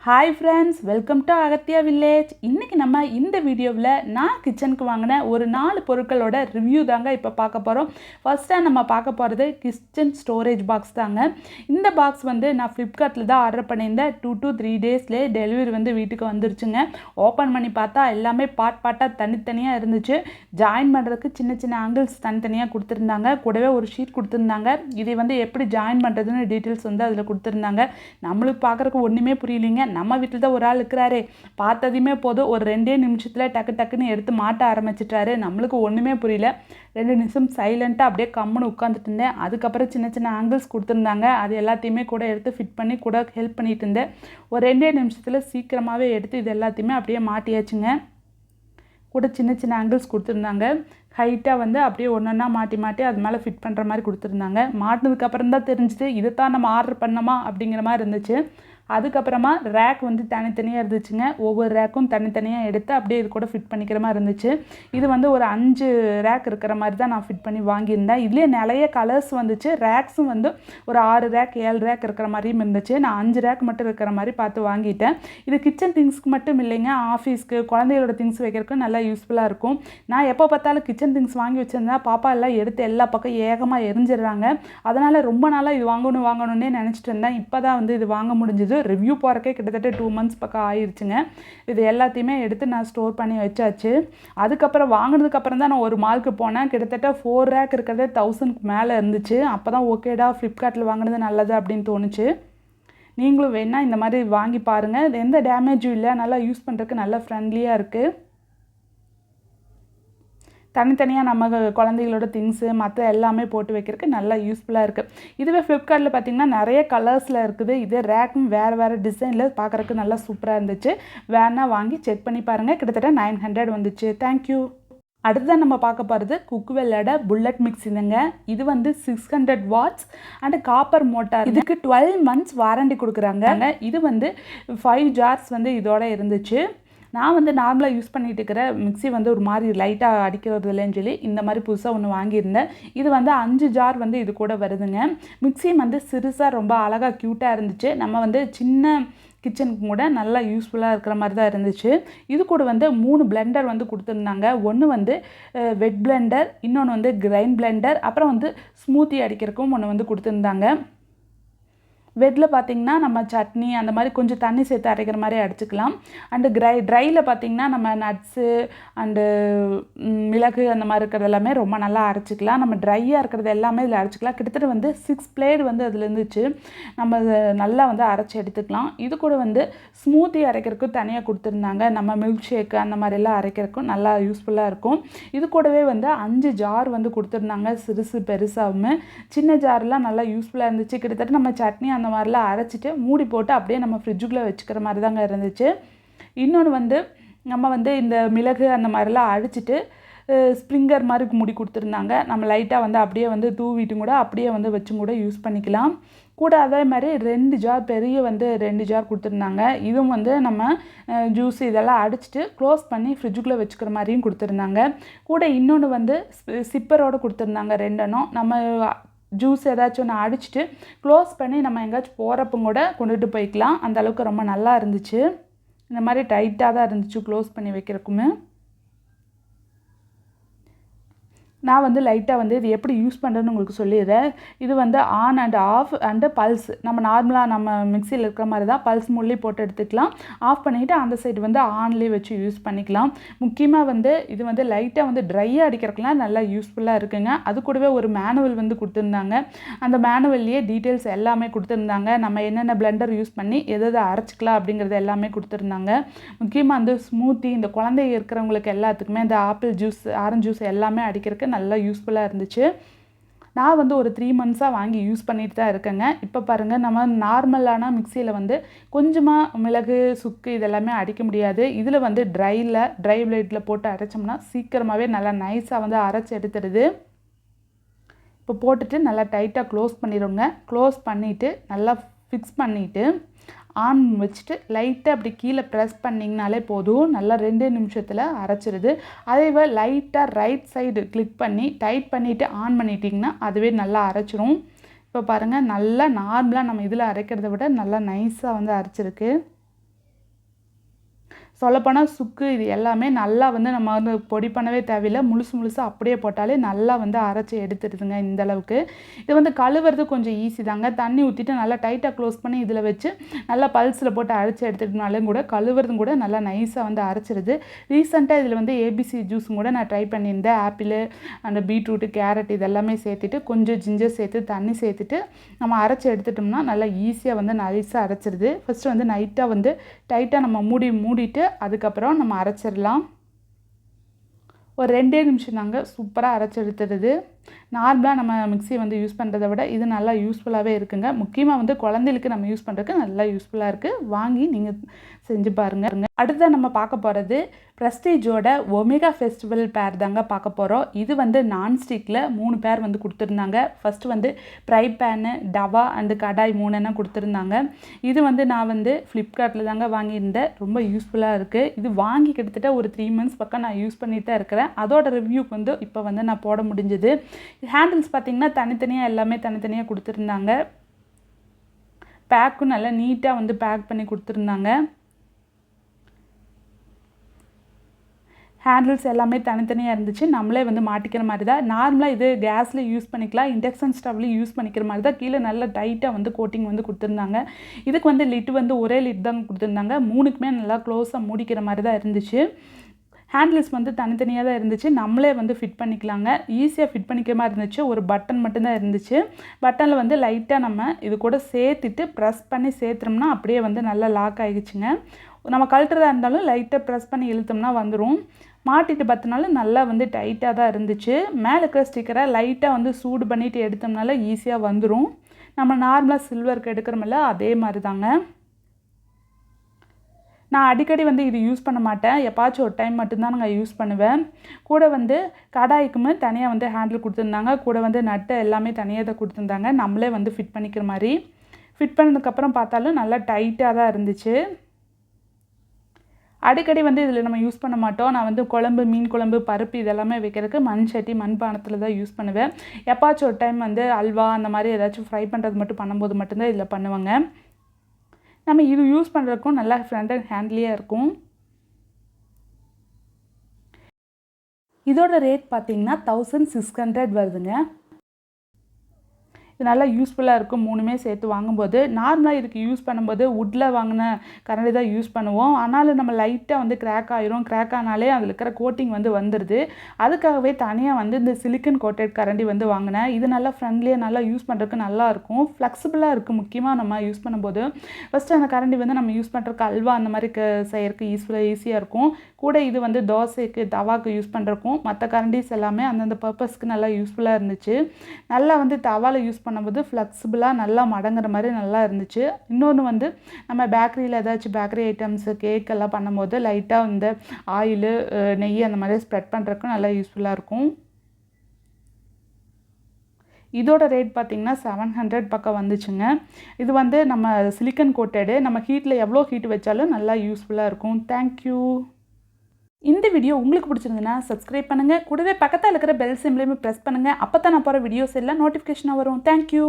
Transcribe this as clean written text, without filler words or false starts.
Hi friends, welcome to Agathya Village. இன்னைக்கு நம்ம இந்த வீடியோவில் நான் கிச்சனுக்கு வாங்கின ஒரு 4 பொருட்களோட ரிவ்யூ தாங்க இப்போ பார்க்க போகிறோம். ஃபர்ஸ்ட்டாக நம்ம பார்க்க போகிறது கிச்சன் ஸ்டோரேஜ் பாக்ஸ் தாங்க. இந்த பாக்ஸ் வந்து நான் ஃப்ளிப்கார்ட்டில் தான் ஆர்டர் பண்ணியிருந்தேன். 2 to 3 டேஸ்லேயே டெலிவரி வந்து வீட்டுக்கு வந்துருச்சுங்க. ஓப்பன் பண்ணி பார்த்தா எல்லாமே பார்ட்டாக தனித்தனியாக இருந்துச்சு. ஜாயின் பண்ணுறதுக்கு சின்ன சின்ன ஆங்கிள்ஸ் தனித்தனியாக கொடுத்துருந்தாங்க. கூடவே ஒரு ஷீட் கொடுத்துருந்தாங்க. இதை வந்து எப்படி ஜாயின் பண்ணுறதுன்னு டீட்டெயில்ஸ் வந்து அதில் கொடுத்துருந்தாங்க. நம்மளுக்கு பார்க்குறதுக்கு ஒன்றுமே புரியலைங்க. நம்ம வீட்டில் தான் ஒரு ஆள் இருக்கிறாரு, பார்த்ததுமே போதும் ஒரு 2 நிமிஷத்தில் டக்குன்னு எடுத்து மாட்ட ஆரம்பிச்சிட்டாரு. நம்மளுக்கு ஒன்றுமே புரியல. 2 நிமிஷம் சைலண்ட்டாக அப்படியே கம்முன்னு உட்காந்துட்டு இருந்தேன். அதுக்கப்புறம் சின்ன சின்ன ஆங்கிள்ஸ் கொடுத்துருந்தாங்க. அது எல்லாத்தையுமே கூட எடுத்து ஃபிட் பண்ணி கூட ஹெல்ப் பண்ணிட்டு இருந்தேன். ஒரு 2 நிமிஷத்தில் சீக்கிரமாகவே எடுத்து இது எல்லாத்தையுமே அப்படியே மாட்டியாச்சுங்க. கூட சின்ன சின்ன ஆங்கிள்ஸ் கொடுத்துருந்தாங்க. ஹைட்டாக வந்து அப்படியே ஒன்றா மாட்டி அது மேலே ஃபிட் பண்ணுற மாதிரி கொடுத்துருந்தாங்க. மாட்டினதுக்கப்புறம் தான் தெரிஞ்சுது இதை தான் நம்ம ஆர்டர் பண்ணோமா அப்படிங்கிற மாதிரி இருந்துச்சு. அதுக்கப்புறமா ரேக் வந்து தனித்தனியாக இருந்துச்சுங்க. ஒவ்வொரு ரேக்கும் தனித்தனியாக எடுத்து அப்படியே இது கூட ஃபிட் பண்ணிக்கிற மாதிரி இருந்துச்சு. இது வந்து ஒரு 5 ரேக் இருக்கிற மாதிரி தான் நான் ஃபிட் பண்ணி வாங்கியிருந்தேன். இதுலேயே நிறைய கலர்ஸ் வந்துச்சு. ரேக்ஸும் வந்து ஒரு 6 ரேக் 7 ரேக் இருக்கிற மாதிரியும் இருந்துச்சு. நான் 5 ரேக் மட்டும் இருக்கிற மாதிரி பார்த்து வாங்கிட்டேன். இது கிச்சன் திங்ஸ்க்கு மட்டும் இல்லைங்க, ஆஃபீஸ்க்கு குழந்தைகளோட திங்ஸ் வைக்கிறதுக்கு நல்லா யூஸ்ஃபுல்லாக இருக்கும். நான் எப்போ பார்த்தாலும் கிச்சன் திங்ஸ் வாங்கி வச்சுருந்தா பாப்பா எல்லாம் எடுத்து எல்லா பக்கம் ஏகமாக எரிஞ்சிடுறாங்க. அதனால் ரொம்ப நாளாக இது வாங்கணுன்னே நினச்சிட்டு இருந்தேன். இப்போ தான் வந்து இது வாங்க முடிஞ்சுது. ரிவ்யூ போகிறக்கே கிட்டத்தட்ட 2 months பக்கம் ஆயிடுச்சுங்க. இது எல்லாத்தையுமே எடுத்து நான் ஸ்டோர் பண்ணி வச்சாச்சு. அதுக்கப்புறம் வாங்கினதுக்கப்புறம் தான் நான் ஒரு மாலுக்கு போனேன். கிட்டத்தட்ட 4 ரேக் இருக்கிறதே 1000க்கு மேலே இருந்துச்சு. அப்போ தான் ஓகேடா ஃப்ளிப்கார்ட்டில் வாங்கினது நல்லது அப்படின்னு தோணுச்சு. நீங்களும் வேணால் இந்த மாதிரி வாங்கி பாருங்கள். இது எந்த டேமேஜும் இல்லை, நல்லா யூஸ் பண்ணுறதுக்கு நல்லா ஃப்ரெண்ட்லியாக இருக்குது. தனித்தனியாக நம்ம குழந்தைகளோட திங்ஸு மற்ற எல்லாமே போட்டு வைக்கிறதுக்கு நல்லா யூஸ்ஃபுல்லாக இருக்குது. இதுவே ஃப்ளிப்கார்ட்டில் பார்த்திங்கன்னா நிறைய கலர்ஸில் இருக்குது. இதே ரேக்கும் வேறு டிசைனில் பார்க்குறதுக்கு நல்லா சூப்பராக இருந்துச்சு. வேணா வாங்கி செக் பண்ணி பாருங்கள். கிட்டத்தட்ட 900 வந்துச்சு. தேங்க்யூ. அடுத்ததான் நம்ம பார்க்க போகிறது குக்வெல்லோட புல்லட் மிக்ஸிங்க. இது வந்து 600 watts அண்ட் காப்பர் மோட்டார். இதுக்கு 12 months வாரண்டி கொடுக்குறாங்க. இது வந்து 5 jars வந்து இதோட இருந்துச்சு. நான் வந்து நார்மலாக யூஸ் பண்ணிட்டு இருக்கிற மிக்ஸி வந்து ஒரு மாதிரி லைட்டாக அடிக்கிறது இல்லைன்னு சொல்லி இந்த மாதிரி புதுசாக ஒன்று வாங்கியிருந்தேன். இது வந்து 5 ஜார் வந்து இது கூட வருதுங்க. மிக்ஸியும் வந்து சிறுசாக ரொம்ப அழகாக க்யூட்டாக இருந்துச்சு. நம்ம வந்து சின்ன கிச்சனுக்கு கூட நல்லா யூஸ்ஃபுல்லாக இருக்கிற மாதிரி தான் இருந்துச்சு. இது கூட வந்து 3 பிளெண்டர் வந்து கொடுத்துருந்தாங்க. ஒன்று வந்து வெட் பிளெண்டர், இன்னொன்று வந்து கிரைண்ட் பிளெண்டர், அப்புறம் வந்து ஸ்மூத்தி அடிக்கிறதுக்கும் ஒன்று வந்து கொடுத்துருந்தாங்க. வெட்டில் பார்த்திங்கன்னா நம்ம சட்னி அந்த மாதிரி கொஞ்சம் தண்ணி சேர்த்து அரைக்கிற மாதிரி அடிச்சுக்கலாம். அண்டு ட்ரையில் பார்த்திங்கன்னா நம்ம நட்ஸு அண்டு மிளகு அந்த மாதிரி இருக்கிறது எல்லாமே ரொம்ப நல்லா அரைச்சிக்கலாம். நம்ம ட்ரையாக இருக்கிறது எல்லாமே இதில் அரைச்சிக்கலாம். கிட்டத்தட்ட வந்து 6 பிளேடு வந்து அதில் இருந்துச்சு. நம்ம நல்லா வந்து அரைச்சி எடுத்துக்கலாம். இது கூட வந்து ஸ்மூத்தி அரைக்கிறதுக்கும் தனியாக கொடுத்துருந்தாங்க. நம்ம மில்க் ஷேக்கு அந்த மாதிரிலாம் அரைக்கிறதுக்கும் நல்லா யூஸ்ஃபுல்லாக இருக்கும். இது கூடவே வந்து 5 ஜார் வந்து கொடுத்துருந்தாங்க. சிறுசு பெருசாகவும் சின்ன ஜார்லாம் நல்லா யூஸ்ஃபுல்லாக இருந்துச்சு. கிட்டத்தட்ட நம்ம சட்னி அந்த மாதிரிலாம் அரைச்சிட்டு மூடி போட்டு அப்படியே நம்ம ஃப்ரிட்ஜுக்குள்ளே வச்சுக்கிற மாதிரி தாங்க இருந்துச்சு. இன்னொன்று வந்து நம்ம வந்து இந்த மிளகு அந்த மாதிரிலாம் அடிச்சிட்டு ஸ்ப்ரிங்கர் மாதிரி மூடி கொடுத்துருந்தாங்க. நம்ம லைட்டாக வந்து அப்படியே வந்து தூவிட்டும் கூட அப்படியே வந்து வச்சும் கூட யூஸ் பண்ணிக்கலாம். கூட அதே மாதிரி 2 ஜார் பெரிய வந்து 2 ஜார் கொடுத்துருந்தாங்க. இதுவும் வந்து நம்ம ஜூஸ் இதெல்லாம் அடிச்சுட்டு க்ளோஸ் பண்ணி ஃப்ரிட்ஜுக்குள்ளே வச்சுக்கிற மாதிரியும் கொடுத்துருந்தாங்க. கூட இன்னொன்று வந்து சிப்பரோடு கொடுத்துருந்தாங்க. 2 எண்ணம் நம்ம ஜூஸ் ஏதாச்சும் ஒன்று அடிச்சுட்டு க்ளோஸ் பண்ணி நம்ம எங்கேயாச்சும் போகிறப்ப கூட கொண்டுட்டு போய்க்கலாம். அந்த அளவுக்கு ரொம்ப நல்லா இருந்துச்சு. இந்த மாதிரி டைட்டாக தான் இருந்துச்சு க்ளோஸ் பண்ணி வைக்கிறதுக்குமே. நான் வந்து லைட்டாக வந்து இது எப்படி யூஸ் பண்ணுறதுன்னு உங்களுக்கு சொல்லிடுறேன். இது வந்து on and half and pulse. நம்ம நார்மலாக நம்ம மிக்சியில் இருக்கிற மாதிரி தான் பல்ஸ் முள்ளி போட்டு எடுத்துக்கலாம். ஆஃப் பண்ணிவிட்டு அந்த சைடு வந்து ஆன்லேயே வச்சு யூஸ் பண்ணிக்கலாம். முக்கியமாக வந்து இது வந்து லைட்டாக வந்து ட்ரையாக அடிக்கிறதுக்குலாம் நல்லா யூஸ்ஃபுல்லாக இருக்குங்க. அது கூடவே ஒரு மேனுவல் வந்து கொடுத்துருந்தாங்க. அந்த மேனுவல்லையே டீட்டெயில்ஸ் எல்லாமே கொடுத்துருந்தாங்க. நம்ம என்னென்ன பிளெண்டர் யூஸ் பண்ணி எதை அரைச்சிக்கலாம் அப்படிங்கிறது எல்லாமே கொடுத்துருந்தாங்க. முக்கியமாக வந்து ஸ்மூத்தி இந்த குழந்தைங்க இருக்கிறவங்களுக்கு எல்லாத்துக்குமே இந்த ஆப்பிள் ஜூஸ் ஆரஞ்சு ஜூஸ் எல்லாமே அடிக்கிறதுக்கு நல்லா யூஸ்ஃபுல்லாக இருந்துச்சு. நான் வந்து ஒரு 3 months வாங்கி யூஸ் பண்ணிட்டு தான் இருக்கேங்க. இப்போ பாருங்கள், நம்ம நார்மலான மிக்சியில் வந்து கொஞ்சமாக மிளகு சுக்கு இதெல்லாமே அடிக்க முடியாது. இதில் வந்து ட்ரை பிளேட்டில் போட்டு அரைச்சோம்னா சீக்கிரமாகவே நல்லா நைஸாக வந்து அரைச்சி எடுத்துடுது. இப்போ போட்டுட்டு நல்லா டைட்டாக க்ளோஸ் பண்ணிடுங்க. க்ளோஸ் பண்ணிவிட்டு நல்லா ஃபிக்ஸ் பண்ணிவிட்டு ஆன் வச்சுட்டு லைட்டாக அப்படி கீழே ப்ரெஸ் பண்ணிங்கனாலே போதும். நல்லா 2 நிமிஷத்தில் அரைச்சிருது. அதே லைட்டாக ரைட் சைடு கிளிக் பண்ணி டைட் பண்ணிவிட்டு ஆன் பண்ணிட்டிங்கன்னா அதுவே நல்லா அரைச்சிரும். இப்போ பாருங்கள், நல்லா நார்மலாக நம்ம இதில் அரைக்கிறத விட நல்லா நைஸாக வந்து அரைச்சிருக்கு. சொல்லப்போனால் சுக்கு இது எல்லாமே நல்லா வந்து நம்ம வந்து பொடி பண்ணவே தேவையில்லை, முழுசாக அப்படியே போட்டாலே நல்லா வந்து அரைச்சி எடுத்துடுதுங்க இந்தளவுக்கு. இது வந்து கழுவுறது கொஞ்சம் ஈஸி தாங்க. தண்ணி ஊற்றிட்டு நல்லா டைட்டாக க்ளோஸ் பண்ணி இதில் வச்சு நல்லா பல்ஸில் போட்டு அரைச்சி எடுத்துக்கிட்டனாலும் கூட கழுவுறதும் கூட நல்லா நைஸாக வந்து அரைச்சிடுது. ரீசெண்டாக இதில் வந்து ஏபிசி ஜூஸும் கூட நான் ட்ரை பண்ணியிருந்தேன். ஆப்பிள், அந்த பீட்ரூட்டு, கேரட் இதெல்லாமே சேர்த்துட்டு கொஞ்சம் ஜிஞ்சர் சேர்த்து தண்ணி சேர்த்துட்டு நம்ம அரைச்சி எடுத்துட்டோம்னா நல்லா ஈஸியாக வந்து நைஸாக அரைச்சிடுது. ஃபஸ்ட்டு வந்து டைட்டாக நம்ம மூடிட்டு அதுக்கப்புறம் நம்ம அரைச்சிடலாம். ஒரு 2 நிமிஷம் தாங்க சூப்பராக அரைச்சி எடுத்துடுது. நார்மலாக நம்ம மிக்ஸி வந்து யூஸ் பண்ணுறதை விட இது நல்லா யூஸ்ஃபுல்லாகவே இருக்குங்க. முக்கியமாக வந்து குழந்தைகளுக்கு நம்ம யூஸ் பண்ணுறதுக்கு நல்லா யூஸ்ஃபுல்லாக இருக்குது. வாங்கி நீங்கள் செஞ்சு பாருங்க. அடுத்ததாக நம்ம பார்க்க போகிறது ப்ரெஸ்டீஜோட ஒமேகா ஃபெஸ்டிவல் பேர் தாங்க பார்க்க போகிறோம். இது வந்து நான்ஸ்டிக்கில் 3 பேர் வந்து கொடுத்துருந்தாங்க. ஃபஸ்ட்டு வந்து ஃப்ரை பேனு, டவா அண்டு கடாய் 3 கொடுத்துருந்தாங்க. இது வந்து நான் வந்து ஃப்ளிப்கார்ட்டில் தாங்க வாங்கியிருந்தேன். ரொம்ப யூஸ்ஃபுல்லாக இருக்குது. இது வாங்கி கிட்டத்தட்ட ஒரு 3 மந்த்ஸ் பக்கம் நான் யூஸ் பண்ணிட்டு தான் இருக்கிறேன். அதோட ரிவ்யூக்கு வந்து இப்போ வந்து நான் போட முடிஞ்சது. ஹேண்டில்ஸ் பார்த்திங்கன்னா தனித்தனியாக எல்லாமே தனித்தனியாக கொடுத்துருந்தாங்க. பேக்கும் நல்லா நீட்டாக வந்து பேக் பண்ணி கொடுத்துருந்தாங்க. ஹேண்டில்ஸ் எல்லாமே தனித்தனியாக இருந்துச்சு. நம்மளே வந்து மாட்டிக்கிற மாதிரி தான். நார்மலாக இது கேஸில் யூஸ் பண்ணிக்கலாம், இண்டக்ஷன் ஸ்டவ்லேயும் யூஸ் பண்ணிக்கிற மாதிரி தான். கீழே நல்லா டைட்டாக வந்து கோட்டிங் வந்து கொடுத்துருந்தாங்க. இதுக்கு வந்து லிட்டு வந்து ஒரே லிட் தான் கொடுத்துருந்தாங்க. 3க்குமே நல்லா க்ளோஸாக மூடிக்கிற மாதிரி தான் இருந்துச்சு. ஹேண்டில்ஸ் வந்து தனித்தனியாக தான் இருந்துச்சு. நம்மளே வந்து ஃபிட் பண்ணிக்கலாங்க. ஈஸியாக ஃபிட் பண்ணிக்கிற மாதிரி இருந்துச்சு. ஒரு பட்டன் மட்டும்தான் இருந்துச்சு. பட்டனில் வந்து லைட்டாக நம்ம இது கூட சேர்த்துட்டு ப்ரெஸ் பண்ணி சேர்த்துறோம்னா அப்படியே வந்து நல்லா லாக் ஆகிடுச்சுங்க. நம்ம கழட்டுறதா இருந்தாலும் லைட்டாக ப்ரெஸ் பண்ணி இழுத்தோம்னா வந்துடும். மாட்டிட்டு பார்த்தனாலும் நல்லா வந்து டைட்டாக தான் இருந்துச்சு. மேலே இருக்கிற ஸ்டிக்கரை லைட்டாக வந்து சூடு பண்ணிவிட்டு எடுத்தோம்னால ஈஸியாக வந்துடும். நம்ம நார்மலாக சில்வருக்கு எடுக்கிறோமில்ல அதே மாதிரி தாங்க. நான் அடிக்கடி வந்து இது யூஸ் பண்ண மாட்டேன். எப்பாச்சும் ஒரு டைம் மட்டும்தான் நான் யூஸ் பண்ணுவேன். கூட வந்து கடாய்க்குமே தனியாக வந்து ஹேண்டில் கொடுத்துருந்தாங்க. கூட வந்து நட்டு எல்லாமே தனியாக தான் கொடுத்துருந்தாங்க. நம்மளே வந்து ஃபிட் பண்ணிக்கிற மாதிரி. ஃபிட் பண்ணதுக்கப்புறம் பார்த்தாலும் நல்லா டைட்டாக தான் இருந்துச்சு. அடிக்கடி வந்து இதில் நம்ம யூஸ் பண்ண மாட்டோம். நான் வந்து குழம்பு, மீன் குழம்பு, பருப்பு இதெல்லாமே வைக்கிறதுக்கு மண் சட்டி, மண்பானத்தில் தான் யூஸ் பண்ணுவேன். எப்பாச்சும் ஒரு டைம் வந்து அல்வா அந்த மாதிரி ஏதாச்சும் ஃப்ரை பண்ணுறது மட்டும் பண்ணும்போது மட்டும்தான் இதில் பண்ணுவேங்க. நம்ம இது யூஸ் பண்ணுறதுக்கும் நல்லா ஃப்ரண்ட் அண்ட் ஹேண்ட்லியாக இருக்கும். இதோட ரேட் பார்த்திங்கன்னா 1600 வருதுங்க. இது நல்லா யூஸ்ஃபுல்லாக இருக்கும். 3மே சேர்த்து வாங்கும்போது. நார்மலாக இதுக்கு யூஸ் பண்ணும்போது வுட்டில் வாங்கின கரண்டி தான் யூஸ் பண்ணுவோம். ஆனாலும் நம்ம லைட்டாக வந்து கிராக் ஆயிரும். கிராக் ஆனாலே அதில் இருக்கிற கோட்டிங் வந்து வந்துடுது. அதுக்காகவே தனியாக வந்து இந்த சிலிக்கன் கோட்டட் கரண்டி வந்து வாங்கினேன். இது நல்லா ஃப்ரெண்ட்லியாக நல்லா யூஸ் பண்ணுறதுக்கு நல்லாயிருக்கும். ஃப்ளெக்சிபிளாக இருக்குது முக்கியமாக நம்ம யூஸ் பண்ணும்போது. ஃபஸ்ட்டு அந்த கரண்டி வந்து நம்ம யூஸ் பண்ணுறதுக்கு அல்வா அந்த மாதிரி செய்யறதுக்கு ஈஸியாக இருக்கும். கூட இது வந்து தோசைக்கு, தவாக்கு யூஸ் பண்ணுறக்கும் மற்ற கரண்டிஸ் எல்லாமே அந்தந்த பர்பஸ்க்கு நல்லா யூஸ்ஃபுல்லாக இருந்துச்சு. நல்லா வந்து தவாவில் யூஸ் பண்ணும்போது ஃப்ளெக்சிபிளாக நல்லா மடங்குற மாதிரி நல்லா இருந்துச்சு. இன்னொன்று வந்து நம்ம பேக்கரியில் ஏதாச்சும் பேக்கரி ஐட்டம்ஸு, கேக் எல்லாம் பண்ணும்போது லைட்டாக இந்த ஆயிலு, நெய் அந்த மாதிரி ஸ்ப்ரெட் பண்ணுறதுக்கும் நல்லா யூஸ்ஃபுல்லாக இருக்கும். இதோட ரேட் பார்த்திங்கன்னா 700 பக்கம் வந்துச்சுங்க. இது வந்து நம்ம சிலிக்கன் கோட்டடு. நம்ம ஹீட்டில் எவ்வளோ ஹீட் வச்சாலும் நல்லா யூஸ்ஃபுல்லாக இருக்கும். தேங்க்யூ. இந்த வீடியோ உங்களுக்கு பிடிச்சிருந்துன்னா சப்ஸ்கிரைப் பண்ணுங்கள். கூடவே பக்கத்தில் இருக்கிற பெல் சிம்லையுமே ப்ரெஸ் பண்ணுங்கள். அப்போ தான் நான் போகிற வீடியோஸ் எல்லாம் நோட்டிஃபிகேஷனாக வரும். தேங்க்யூ.